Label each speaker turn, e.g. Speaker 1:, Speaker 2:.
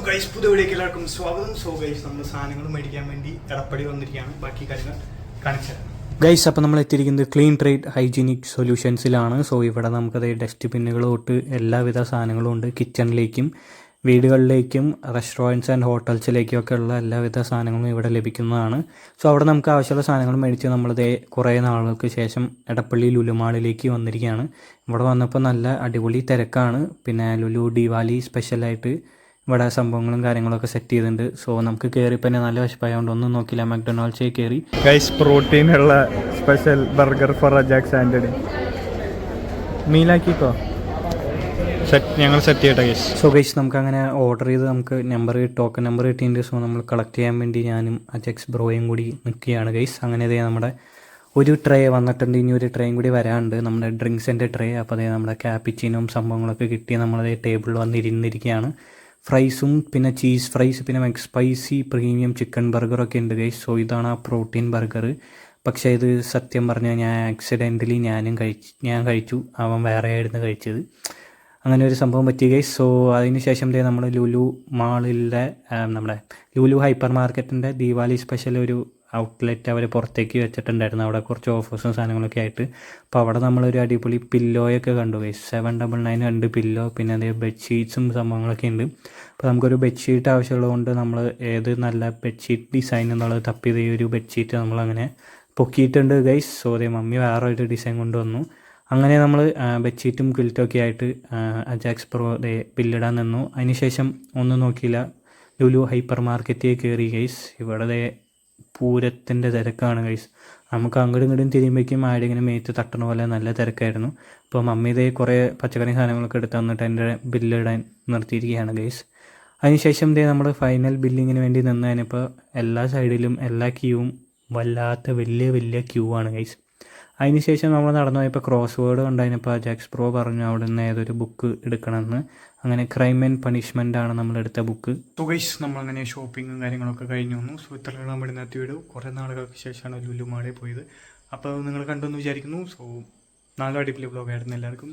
Speaker 1: Guys, പുതിയ വീഡിയോക്ക് എല്ലാവർക്കും സ്വാഗതം. ഗൈസ്, നമ്മൾ സാധനങ്ങൾ മേടിക്കാൻ വേണ്ടി എടപ്പടി വന്നിരിക്കുകയാണ്. ബാക്കി കാര്യങ്ങൾ കാണിച്ചു തരാം. ഗൈസ്, അപ്പോൾ നമ്മൾ എത്തിയിരിക്കുന്നത് ക്ലീൻ ട്രേഡ് ഹൈജീനിക് സൊല്യൂഷൻസിലാണ്. ഇവിടെ നമുക്കത് ഡസ്റ്റ്ബിന്നുകൾ തൊട്ട് എല്ലാവിധ സാധനങ്ങളും ഉണ്ട്. കിച്ചണിലേക്കും വീടുകളിലേക്കും റെസ്റ്റോറൻറ്റ്സ് ആൻഡ് ഹോട്ടൽസിലേക്കും ഒക്കെ ഉള്ള എല്ലാവിധ സാധനങ്ങളും ഇവിടെ ലഭിക്കുന്നതാണ്. അവിടെ നമുക്ക് ആവശ്യമുള്ള സാധനങ്ങൾ മേടിച്ച് നമ്മളിതേ കുറേ നാളുകൾക്ക് ശേഷം എടപ്പള്ളി ലുലു മാളിലേക്ക് വന്നിരിക്കുകയാണ്. ഇവിടെ വന്നപ്പോൾ നല്ല അടിപൊളി തിരക്കാണ്. പിന്നെ ലുലു ദിവാലി സ്പെഷ്യലായിട്ട് ഇവിടെ സംഭവങ്ങളും കാര്യങ്ങളൊക്കെ സെറ്റ് ചെയ്തിട്ടുണ്ട്. നമുക്ക് കയറിയപ്പോൾ തന്നെ നല്ല വിശപ്പായതുകൊണ്ട് ഒന്നും നോക്കില്ല, മക്ഡൊണാൾഡ്സിൽ കയറി. ഗൈസ്, പ്രോട്ടീനുള്ള special burger for Ajax Antony മീലാക്കിക്കോ ഞങ്ങൾ സെറ്റ് ചെയ്യട്ടെ ഗൈസ്. ഗൈസ്, നമുക്ക് അങ്ങനെ ഓർഡർ ചെയ്ത് നമുക്ക് ടോക്കൺ നമ്പർ കിട്ടിയിട്ടുണ്ട്. നമ്മൾ കളക്ട് ചെയ്യാൻ വേണ്ടി ഞാനും അജക്സ് ബ്രോയും കൂടി നിൽക്കുകയാണ് ഗൈസ്. അങ്ങനെ ഇതേ നമ്മുടെ ഒരു ട്രേ വന്നിട്ടുണ്ട്, ഇനി ഒരു ട്രേയും കൂടി വരാനുണ്ട്, നമ്മുടെ ഡ്രിങ്ക്സിൻ്റെ ട്രേ. അപ്പോൾ അതേ നമ്മുടെ ക്യാപ്പിച്ചിനും സംഭവങ്ങളൊക്കെ കിട്ടി നമ്മളതേ ടേബിളിൽ വന്നിരുന്നിരിക്കുകയാണ്. ഫ്രൈസും പിന്നെ ചീസ് ഫ്രൈസ് പിന്നെ സ്പൈസി പ്രീമിയം ചിക്കൻ ബർഗറൊക്കെ ഉണ്ട് ഗൈസ്. ഇതാണ് ആ പ്രോട്ടീൻ ബർഗർ. പക്ഷേ ഇത് സത്യം പറഞ്ഞാൽ ഞാൻ ആക്സിഡൻ്റലി ഞാൻ കഴിച്ചു, അവൻ വേറെ ആയിരുന്നു കഴിച്ചത്. അങ്ങനെ ഒരു സംഭവം പറ്റി ഗൈസ്. അതിന് ശേഷം നമ്മൾ ലുലു മാളിലെ നമ്മുടെ ലുലു ഹൈപ്പർ മാർക്കറ്റിൻ്റെ ദീപാവലി സ്പെഷ്യൽ ഒരു ഔട്ട്ലെറ്റ് അവർ പുറത്തേക്ക് വെച്ചിട്ടുണ്ടായിരുന്നു. അവിടെ കുറച്ച് ഓഫേഴ്സും സാധനങ്ങളൊക്കെ ആയിട്ട്. അപ്പോൾ അവിടെ നമ്മളൊരു അടിപൊളി പില്ലോയൊക്കെ കണ്ടു ഗൈസ്. 799 ഉണ്ട് പില്ലോ. പിന്നെ അതേ ബെഡ്ഷീറ്റ്സും സംഭവങ്ങളൊക്കെ ഉണ്ട്. അപ്പോൾ നമുക്കൊരു ബെഡ്ഷീറ്റ് ആവശ്യമുള്ളതുകൊണ്ട് നമ്മൾ ഏത് നല്ല ബെഡ്ഷീറ്റ് ഡിസൈൻ എന്നുള്ളത് തപ്പി ഈ ഒരു ബെഡ്ഷീറ്റ് നമ്മളങ്ങനെ പൊക്കിയിട്ടുണ്ട് ഗൈസ്. അതേ മമ്മി വേറെ ഒരു ഡിസൈൻ കൊണ്ടുവന്നു. അങ്ങനെ നമ്മൾ ബെഡ്ഷീറ്റും ക്വിൽറ്റൊക്കെ ആയിട്ട് അജാക്സ് പ്രോ ബില്ലിടാൻ നിന്നു. അതിനുശേഷം ഒന്നും നോക്കിയില്ല, ലുലു ഹൈപ്പർ മാർക്കറ്റിൽ കയറി ഗൈസ്. ഇവിടെ പൂരത്തിൻ്റെ തിരക്കാണ് ഗൈസ്. നമുക്ക് അങ്ങോട്ടും ഇങ്ങോട്ടും തിരിയുമ്പോഴേക്കും ആടെ ഇങ്ങനെ മേത്ത് തട്ടണ പോലെ നല്ല തിരക്കായിരുന്നു. അപ്പോൾ മമ്മി കുറേ പച്ചക്കറി സാധനങ്ങളൊക്കെ എടുത്ത് തന്നിട്ട് എൻ്റെ ബില്ലിടാൻ നിർത്തിയിരിക്കുകയാണ് ഗൈസ്. അതിനുശേഷം നമ്മൾ ഫൈനൽ ബില്ലിങ്ങിന് വേണ്ടി നിന്നതിനിപ്പോൾ എല്ലാ സൈഡിലും എല്ലാ ക്യൂവും വല്ലാത്ത വലിയ ക്യൂ ആണ് ഗൈസ്. അതിനുശേഷം നമ്മൾ നടന്നു പോയപ്പോൾ ക്രോസ് വേർഡ് കണ്ടതിനപ്പോൾ അജാക്സ് പ്രോ പറഞ്ഞു അവിടെ നിന്ന് ഏതൊരു ബുക്ക് എടുക്കണമെന്ന്. അങ്ങനെ ക്രൈം ആൻഡ് പണിഷ്മെൻ്റ് ആണ് നമ്മളെടുത്ത ബുക്ക്. ഗൈസ്, നമ്മളങ്ങനെ ഷോപ്പിങ്ങും കാര്യങ്ങളൊക്കെ കഴിഞ്ഞു വന്നു. ഇത്രയാണ് നമ്മുടെ ഇന്നത്തെ വീഡിയോ. കുറേ നാളുകൾക്ക് ശേഷമാണ് ലുലു മാളിൽ പോയത്. അപ്പോൾ നിങ്ങൾ കണ്ടെന്ന് വിചാരിക്കുന്നു. നാളെ അടിപൊളി വ്ലോഗായിരുന്നു എല്ലാവർക്കും.